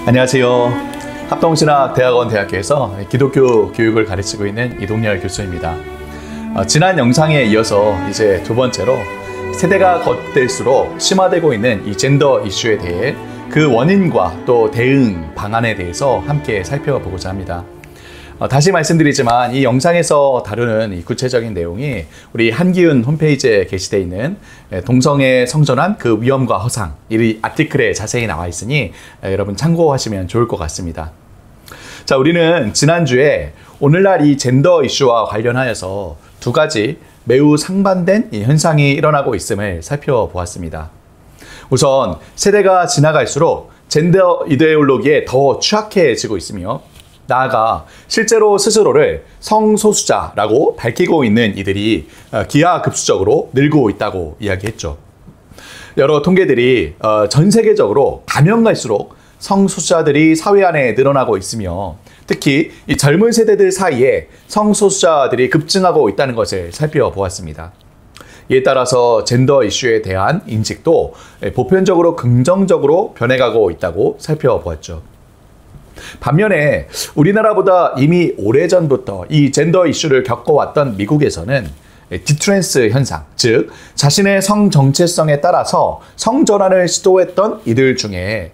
안녕하세요. 합동신학대학원 대학교에서 기독교 교육을 가르치고 있는 이동열 교수입니다. 지난 영상에 이어서 이제 두 번째로 세대가 겉될수록 심화되고 있는 이 젠더 이슈에 대해 그 원인과 또 대응 방안에 대해서 함께 살펴보고자 합니다. 다시 말씀드리지만 이 영상에서 다루는 이 구체적인 내용이 우리 한기훈 홈페이지에 게시되어 있는 동성애 성전환 그 위험과 허상, 이 아티클에 자세히 나와 있으니 여러분 참고하시면 좋을 것 같습니다. 자, 우리는 지난주에 오늘날 이 젠더 이슈와 관련하여서 두 가지 매우 상반된 이 현상이 일어나고 있음을 살펴보았습니다. 우선 세대가 지나갈수록 젠더 이데올로기에 더 취약해지고 있으며 나아가 실제로 스스로를 성소수자라고 밝히고 있는 이들이 기하급수적으로 늘고 있다고 이야기했죠. 여러 통계들이 전 세계적으로 가면 갈수록 성소수자들이 사회 안에 늘어나고 있으며 특히 이 젊은 세대들 사이에 성소수자들이 급증하고 있다는 것을 살펴보았습니다. 이에 따라서 젠더 이슈에 대한 인식도 보편적으로 긍정적으로 변해가고 있다고 살펴보았죠. 반면에 우리나라보다 이미 오래전부터 이 젠더 이슈를 겪어왔던 미국에서는 디트랜스 현상, 즉 자신의 성 정체성에 따라서 성전환을 시도했던 이들 중에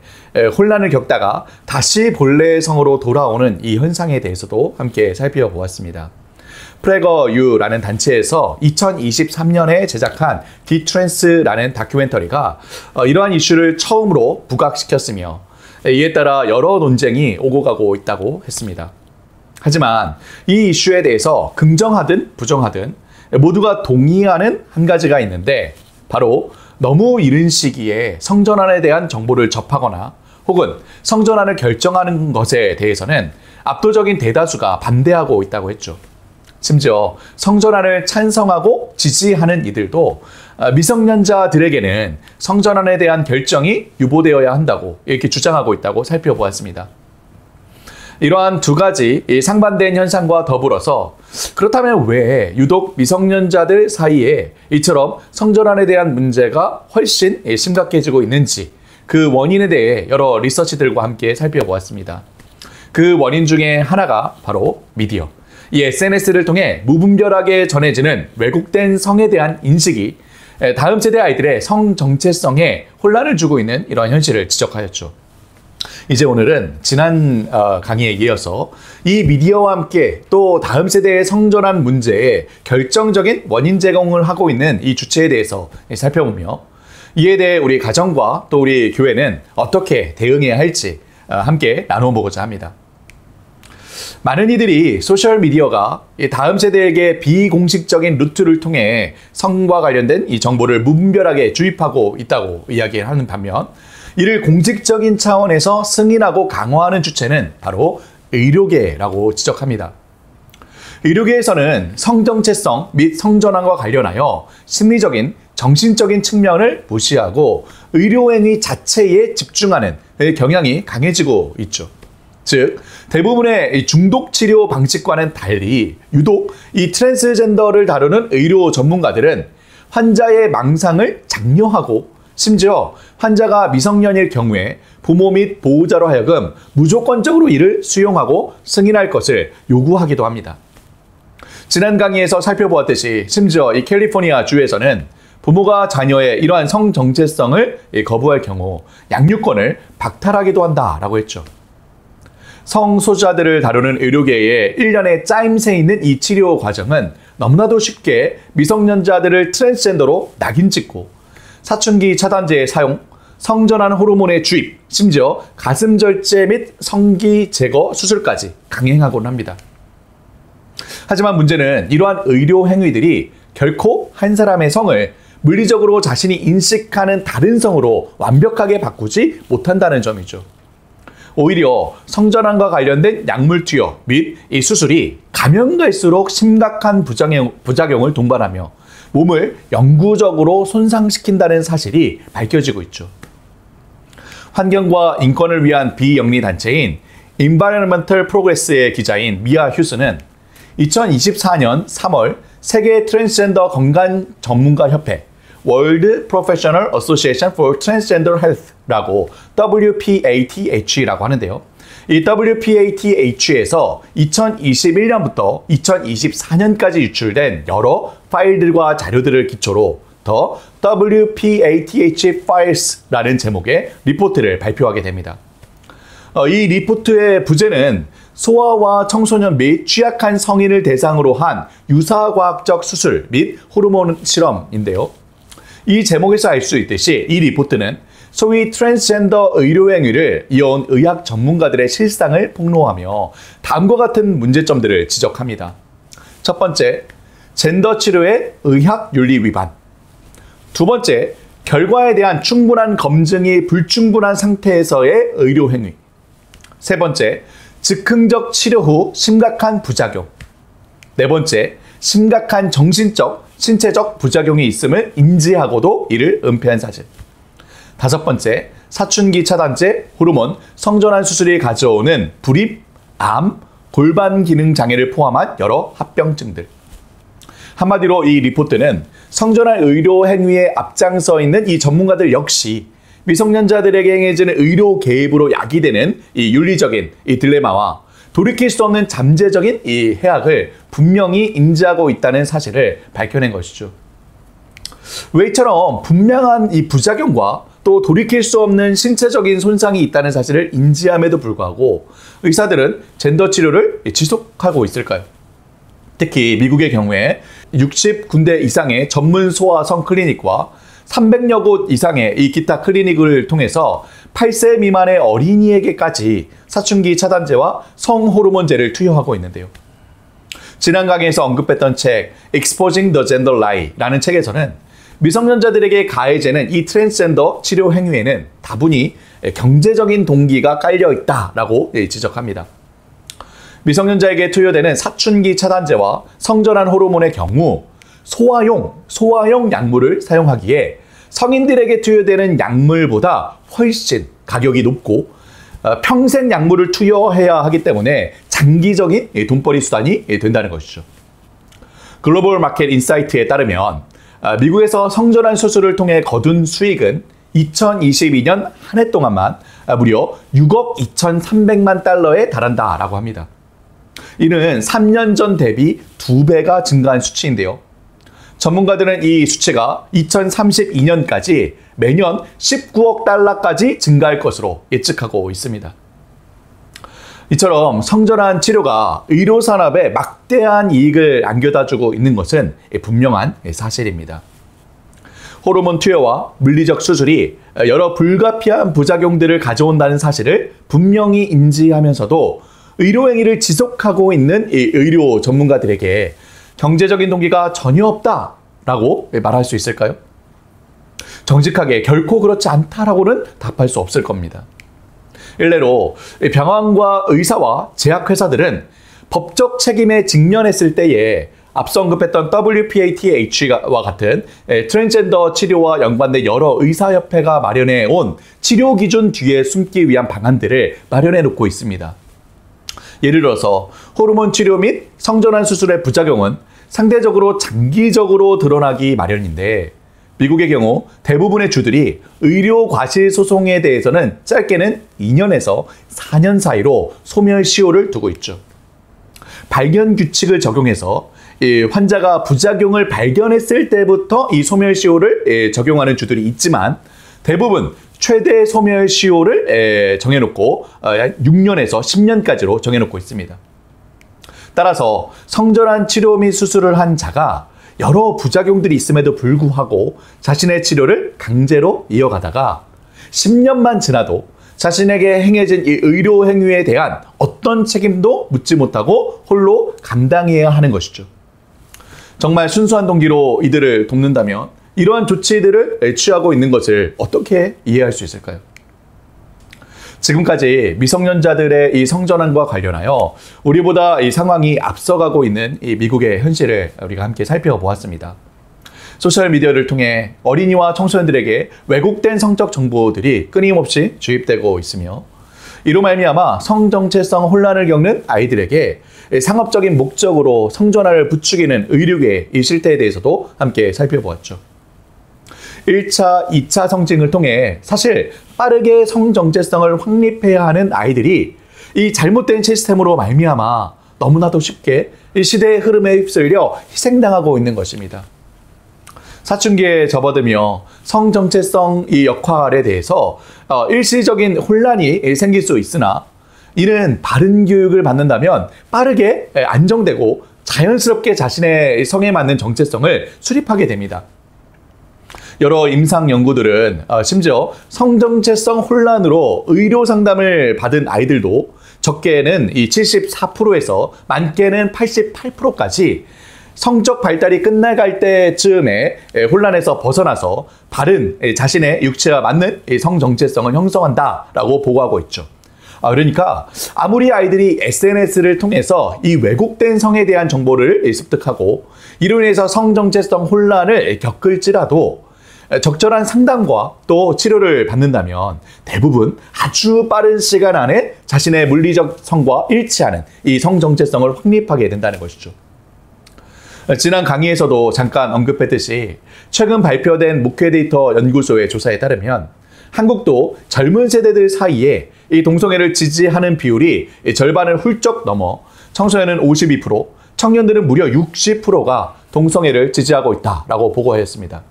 혼란을 겪다가 다시 본래의 성으로 돌아오는 이 현상에 대해서도 함께 살펴보았습니다. 프레거유라는 단체에서 2023년에 제작한 디트랜스라는 다큐멘터리가 이러한 이슈를 처음으로 부각시켰으며 이에 따라 여러 논쟁이 오고 가고 있다고 했습니다. 하지만 이 이슈에 대해서 긍정하든 부정하든 모두가 동의하는 한 가지가 있는데 바로 너무 이른 시기에 성전환에 대한 정보를 접하거나 혹은 성전환을 결정하는 것에 대해서는 압도적인 대다수가 반대하고 있다고 했죠. 심지어 성전환을 찬성하고 지지하는 이들도 미성년자들에게는 성전환에 대한 결정이 유보되어야 한다고 이렇게 주장하고 있다고 살펴보았습니다. 이러한 두 가지 상반된 현상과 더불어서 그렇다면 왜 유독 미성년자들 사이에 이처럼 성전환에 대한 문제가 훨씬 심각해지고 있는지 그 원인에 대해 여러 리서치들과 함께 살펴보았습니다. 그 원인 중에 하나가 바로 미디어. 이 SNS를 통해 무분별하게 전해지는 왜곡된 성에 대한 인식이 다음 세대 아이들의 성 정체성에 혼란을 주고 있는 이러한 현실을 지적하였죠. 이제 오늘은 지난 강의에 이어서 이 미디어와 함께 또 다음 세대의 성전환 문제에 결정적인 원인 제공을 하고 있는 이 주체에 대해서 살펴보며 이에 대해 우리 가정과 또 우리 교회는 어떻게 대응해야 할지 함께 나눠보고자 합니다. 많은 이들이 소셜미디어가 다음 세대에게 비공식적인 루트를 통해 성과 관련된 이 정보를 무분별하게 주입하고 있다고 이야기하는 반면 이를 공식적인 차원에서 승인하고 강화하는 주체는 바로 의료계라고 지적합니다. 의료계에서는 성정체성 및 성전환과 관련하여 심리적인, 정신적인 측면을 무시하고 의료행위 자체에 집중하는 경향이 강해지고 있죠. 즉 대부분의 중독 치료 방식과는 달리 유독 이 트랜스젠더를 다루는 의료 전문가들은 환자의 망상을 장려하고 심지어 환자가 미성년일 경우에 부모 및 보호자로 하여금 무조건적으로 이를 수용하고 승인할 것을 요구하기도 합니다. 지난 강의에서 살펴보았듯이 심지어 이 캘리포니아 주에서는 부모가 자녀의 이러한 성 정체성을 거부할 경우 양육권을 박탈하기도 한다라고 했죠. 성소수자들을 다루는 의료계에 1년의 짜임새 있는 이 치료 과정은 너무나도 쉽게 미성년자들을 트랜스젠더로 낙인 찍고 사춘기 차단제의 사용, 성전환 호르몬의 주입, 심지어 가슴 절제 및 성기 제거 수술까지 강행하곤 합니다. 하지만 문제는 이러한 의료 행위들이 결코 한 사람의 성을 물리적으로 자신이 인식하는 다른 성으로 완벽하게 바꾸지 못한다는 점이죠. 오히려 성전환과 관련된 약물 투여 및 이 수술이 가면 갈수록 심각한 부작용을 동반하며 몸을 영구적으로 손상시킨다는 사실이 밝혀지고 있죠. 환경과 인권을 위한 비영리 단체인 Environmental Progress의 기자인 미아 휴스는 2024년 3월 세계 트랜스젠더 건강 전문가 협회 World Professional Association for Transgender Health라고 WPATH라고 하는데요. 이 WPATH에서 2021년부터 2024년까지 유출된 여러 파일들과 자료들을 기초로 더 WPATH Files라는 제목의 리포트를 발표하게 됩니다. 이 리포트의 부제는 소아와 청소년 및 취약한 성인을 대상으로 한 유사과학적 수술 및 호르몬 실험인데요. 이 제목에서 알 수 있듯이 이 리포트는 소위 트랜스젠더 의료 행위를 이어온 의학 전문가들의 실상을 폭로하며 다음과 같은 문제점들을 지적합니다. 첫 번째, 젠더 치료의 의학 윤리 위반. 두 번째, 결과에 대한 충분한 검증이 불충분한 상태에서의 의료 행위. 세 번째, 즉흥적 치료 후 심각한 부작용. 네 번째, 심각한 정신적, 신체적 부작용이 있음을 인지하고도 이를 은폐한 사실. 다섯 번째, 사춘기 차단제, 호르몬, 성전환 수술이 가져오는 불입, 암, 골반 기능 장애를 포함한 여러 합병증들. 한마디로 이 리포트는 성전환 의료 행위에 앞장서 있는 이 전문가들 역시 미성년자들에게 행해지는 의료 개입으로 야기되는 이 윤리적인 이 딜레마와 돌이킬 수 없는 잠재적인 이 해악을 분명히 인지하고 있다는 사실을 밝혀낸 것이죠. 왜 이처럼 분명한 이 부작용과 또 돌이킬 수 없는 신체적인 손상이 있다는 사실을 인지함에도 불구하고 의사들은 젠더 치료를 지속하고 있을까요? 특히 미국의 경우에 60군데 이상의 전문 소아성 클리닉과 300여 곳 이상의 이 기타 클리닉을 통해서 8세 미만의 어린이에게까지 사춘기 차단제와 성호르몬제를 투여하고 있는데요. 지난 강의에서 언급했던 책 Exposing the Gender Lie라는 책에서는 미성년자들에게 가해지는 이 트랜스젠더 치료 행위에는 다분히 경제적인 동기가 깔려 있다라고 지적합니다. 미성년자에게 투여되는 사춘기 차단제와 성전환 호르몬의 경우 소아용 약물을 사용하기에 성인들에게 투여되는 약물보다 훨씬 가격이 높고 평생 약물을 투여해야 하기 때문에 장기적인 돈벌이 수단이 된다는 것이죠. 글로벌 마켓 인사이트에 따르면 미국에서 성전환 수술을 통해 거둔 수익은 2022년 한 해 동안만 무려 6억 2,300만 달러에 달한다라고 합니다. 이는 3년 전 대비 2배가 증가한 수치인데요. 전문가들은 이 수치가 2032년까지 매년 19억 달러까지 증가할 것으로 예측하고 있습니다. 이처럼 성전환 치료가 의료산업에 막대한 이익을 안겨다주고 있는 것은 분명한 사실입니다. 호르몬 투여와 물리적 수술이 여러 불가피한 부작용들을 가져온다는 사실을 분명히 인지하면서도 의료행위를 지속하고 있는 이 의료 전문가들에게 경제적인 동기가 전혀 없다라고 말할 수 있을까요? 정직하게 결코 그렇지 않다라고는 답할 수 없을 겁니다. 일례로 병원과 의사와 제약회사들은 법적 책임에 직면했을 때에 앞서 언급했던 WPATH와 같은 트랜스젠더 치료와 연관된 여러 의사협회가 마련해 온 치료 기준 뒤에 숨기 위한 방안들을 마련해 놓고 있습니다. 예를 들어서 호르몬 치료 및 성전환 수술의 부작용은 상대적으로 장기적으로 드러나기 마련인데 미국의 경우 대부분의 주들이 의료 과실 소송에 대해서는 짧게는 2년에서 4년 사이로 소멸시효를 두고 있죠. 발견 규칙을 적용해서 환자가 부작용을 발견했을 때부터 이 소멸시효를 적용하는 주들이 있지만 대부분 최대 소멸시효를 정해놓고 6년에서 10년까지로 정해놓고 있습니다. 따라서 성전환 치료 및 수술을 한 자가 여러 부작용들이 있음에도 불구하고 자신의 치료를 강제로 이어가다가 10년만 지나도 자신에게 행해진 이 의료 행위에 대한 어떤 책임도 묻지 못하고 홀로 감당해야 하는 것이죠. 정말 순수한 동기로 이들을 돕는다면 이러한 조치들을 취하고 있는 것을 어떻게 이해할 수 있을까요? 지금까지 미성년자들의 이 성전환과 관련하여 우리보다 이 상황이 앞서가고 있는 이 미국의 현실을 우리가 함께 살펴보았습니다. 소셜미디어를 통해 어린이와 청소년들에게 왜곡된 성적 정보들이 끊임없이 주입되고 있으며 이로 말미암아 성정체성 혼란을 겪는 아이들에게 상업적인 목적으로 성전환을 부추기는 의료계의 이 실태에 대해서도 함께 살펴보았죠. 1차, 2차 성징을 통해 사실 빠르게 성정체성을 확립해야 하는 아이들이 이 잘못된 시스템으로 말미암아 너무나도 쉽게 이 시대의 흐름에 휩쓸려 희생당하고 있는 것입니다. 사춘기에 접어들며 성정체성 이 역할에 대해서 일시적인 혼란이 생길 수 있으나 이는 바른 교육을 받는다면 빠르게 안정되고 자연스럽게 자신의 성에 맞는 정체성을 수립하게 됩니다. 여러 임상 연구들은 심지어 성정체성 혼란으로 의료 상담을 받은 아이들도 적게는 이 74%에서 많게는 88%까지 성적 발달이 끝나갈 때쯤에 혼란에서 벗어나서 바른 자신의 육체와 맞는 성정체성을 형성한다라고 보고하고 있죠. 그러니까 아무리 아이들이 SNS를 통해서 이 왜곡된 성에 대한 정보를 습득하고 이로 인해서 성정체성 혼란을 겪을지라도 적절한 상담과 또 치료를 받는다면 대부분 아주 빠른 시간 안에 자신의 물리적 성과 일치하는 이 성정체성을 확립하게 된다는 것이죠. 지난 강의에서도 잠깐 언급했듯이 최근 발표된 목회 데이터 연구소의 조사에 따르면 한국도 젊은 세대들 사이에 이 동성애를 지지하는 비율이 절반을 훌쩍 넘어 청소년은 52%, 청년들은 무려 60%가 동성애를 지지하고 있다라고 보고했습니다.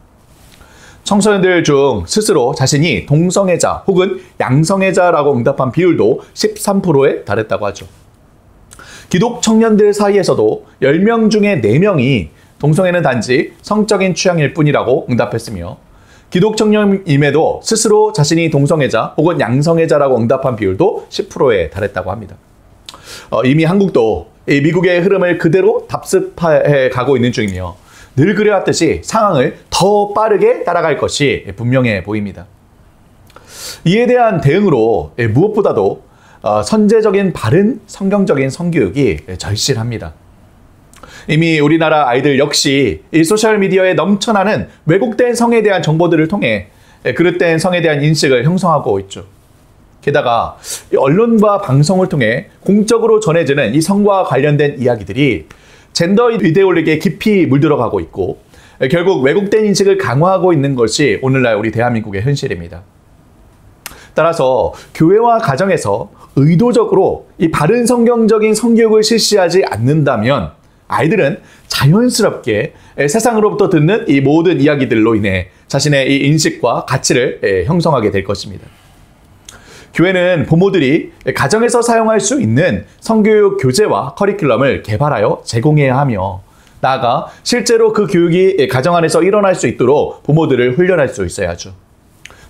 청소년들 중 스스로 자신이 동성애자 혹은 양성애자라고 응답한 비율도 13%에 달했다고 하죠. 기독 청년들 사이에서도 10명 중에 4명이 동성애는 단지 성적인 취향일 뿐이라고 응답했으며 기독 청년임에도 스스로 자신이 동성애자 혹은 양성애자라고 응답한 비율도 10%에 달했다고 합니다. 이미 한국도 미국의 흐름을 그대로 답습해 가고 있는 중이며 늘 그래왔듯이 상황을 더 빠르게 따라갈 것이 분명해 보입니다. 이에 대한 대응으로 무엇보다도 선제적인 바른 성경적인 성교육이 절실합니다. 이미 우리나라 아이들 역시 이 소셜미디어에 넘쳐나는 왜곡된 성에 대한 정보들을 통해 그릇된 성에 대한 인식을 형성하고 있죠. 게다가 언론과 방송을 통해 공적으로 전해지는 이 성과 관련된 이야기들이 젠더 이데올로기에 깊이 물들어가고 있고 결국 왜곡된 인식을 강화하고 있는 것이 오늘날 우리 대한민국의 현실입니다. 따라서 교회와 가정에서 의도적으로 이 바른 성경적인 성교육을 실시하지 않는다면 아이들은 자연스럽게 세상으로부터 듣는 이 모든 이야기들로 인해 자신의 이 인식과 가치를 형성하게 될 것입니다. 교회는 부모들이 가정에서 사용할 수 있는 성교육 교재와 커리큘럼을 개발하여 제공해야 하며 나아가 실제로 그 교육이 가정 안에서 일어날 수 있도록 부모들을 훈련할 수 있어야죠.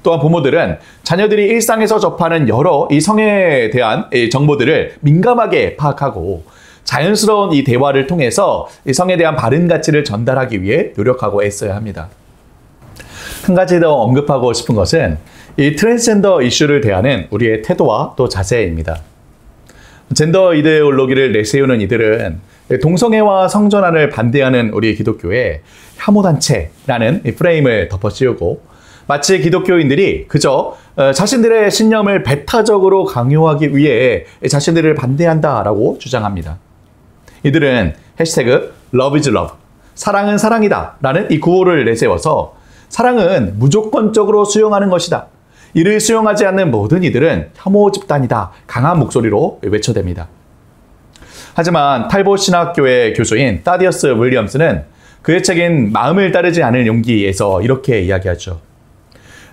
또한 부모들은 자녀들이 일상에서 접하는 여러 이 성에 대한 정보들을 민감하게 파악하고 자연스러운 이 대화를 통해서 이 성에 대한 바른 가치를 전달하기 위해 노력하고 애써야 합니다. 한 가지 더 언급하고 싶은 것은 이 트랜스젠더 이슈를 대하는 우리의 태도와 또 자세입니다. 젠더 이데올로기를 내세우는 이들은 동성애와 성전환을 반대하는 우리 기독교에 혐오단체라는 프레임을 덮어씌우고 마치 기독교인들이 그저 자신들의 신념을 배타적으로 강요하기 위해 자신들을 반대한다라고 주장합니다. 이들은 해시태그 Love is Love, 사랑은 사랑이다 라는 이 구호를 내세워서 사랑은 무조건적으로 수용하는 것이다. 이를 수용하지 않는 모든 이들은 혐오 집단이다. 강한 목소리로 외쳐댑니다. 하지만 탈보 신학교의 교수인 타디어스 윌리엄스는 그의 책인 마음을 따르지 않을 용기에서 이렇게 이야기하죠.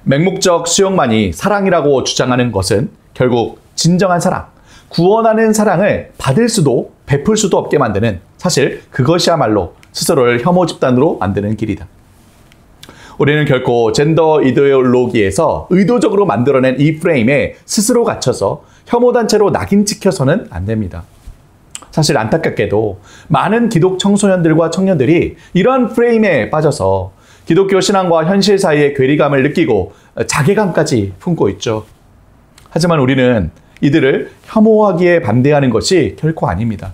맹목적 수용만이 사랑이라고 주장하는 것은 결국 진정한 사랑, 구원하는 사랑을 받을 수도 베풀 수도 없게 만드는 사실 그것이야말로 스스로를 혐오 집단으로 만드는 길이다. 우리는 결코 젠더 이데올로기에서 의도적으로 만들어낸 이 프레임에 스스로 갇혀서 혐오단체로 낙인 찍혀서는 안 됩니다. 사실 안타깝게도 많은 기독 청소년들과 청년들이 이러한 프레임에 빠져서 기독교 신앙과 현실 사이의 괴리감을 느끼고 자괴감까지 품고 있죠. 하지만 우리는 이들을 혐오하기에 반대하는 것이 결코 아닙니다.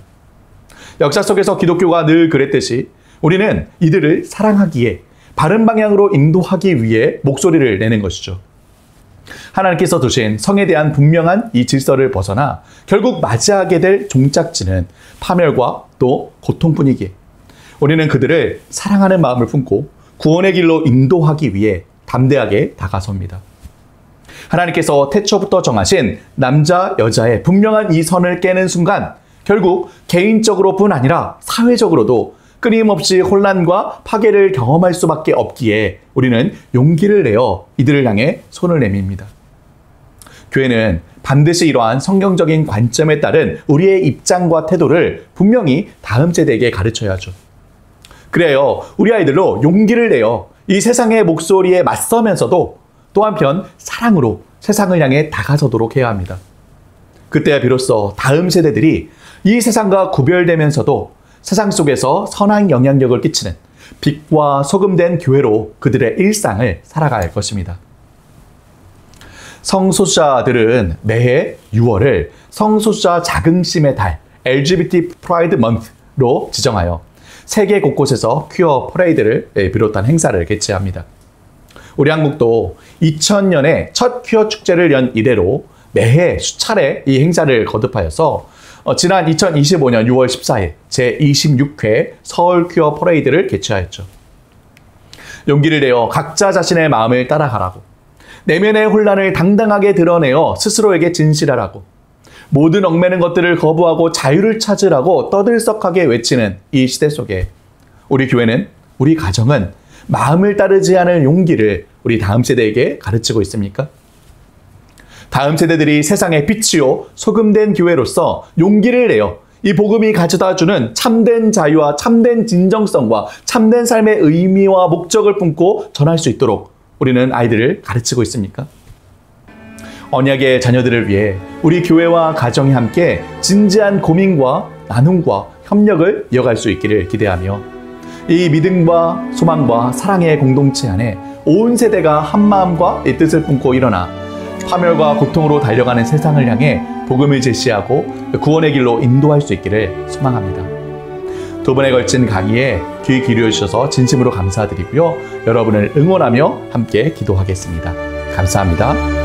역사 속에서 기독교가 늘 그랬듯이 우리는 이들을 사랑하기에 바른 방향으로 인도하기 위해 목소리를 내는 것이죠. 하나님께서 두신 성에 대한 분명한 이 질서를 벗어나 결국 맞이하게 될 종착지는 파멸과 또 고통뿐이기에 우리는 그들을 사랑하는 마음을 품고 구원의 길로 인도하기 위해 담대하게 다가섭니다. 하나님께서 태초부터 정하신 남자, 여자의 분명한 이 선을 깨는 순간 결국 개인적으로뿐 아니라 사회적으로도 끊임없이 혼란과 파괴를 경험할 수밖에 없기에 우리는 용기를 내어 이들을 향해 손을 내밉니다. 교회는 반드시 이러한 성경적인 관점에 따른 우리의 입장과 태도를 분명히 다음 세대에게 가르쳐야죠. 그래요, 우리 아이들로 용기를 내어 이 세상의 목소리에 맞서면서도 또 한편 사랑으로 세상을 향해 다가서도록 해야 합니다. 그때야 비로소 다음 세대들이 이 세상과 구별되면서도 세상 속에서 선한 영향력을 끼치는 빛과 소금된 교회로 그들의 일상을 살아갈 것입니다. 성소수자들은 매해 6월을 성소수자 자긍심의 달, LGBT Pride Month로 지정하여 세계 곳곳에서 퀴어 퍼레이드를 비롯한 행사를 개최합니다. 우리 한국도 2000년에 첫 퀴어 축제를 연 이래로 매해 수차례 이 행사를 거듭하여서 지난 2025년 6월 14일 제26회 서울 퀴어 퍼레이드를 개최하였죠. 용기를 내어 각자 자신의 마음을 따라가라고, 내면의 혼란을 당당하게 드러내어 스스로에게 진실하라고, 모든 얽매는 것들을 거부하고 자유를 찾으라고 떠들썩하게 외치는 이 시대 속에 우리 교회는, 우리 가정은 마음을 따르지 않을 용기를 우리 다음 세대에게 가르치고 있습니까? 다음 세대들이 세상의 빛이요 소금된 교회로서 용기를 내어 이 복음이 가져다주는 참된 자유와 참된 진정성과 참된 삶의 의미와 목적을 품고 전할 수 있도록 우리는 아이들을 가르치고 있습니까? 언약의 자녀들을 위해 우리 교회와 가정이 함께 진지한 고민과 나눔과 협력을 이어갈 수 있기를 기대하며 이 믿음과 소망과 사랑의 공동체 안에 온 세대가 한마음과 이 뜻을 품고 일어나 파멸과 고통으로 달려가는 세상을 향해 복음을 제시하고 구원의 길로 인도할 수 있기를 소망합니다. 두 번에 걸친 강의에 귀 기울여 주셔서 진심으로 감사드리고요. 여러분을 응원하며 함께 기도하겠습니다. 감사합니다.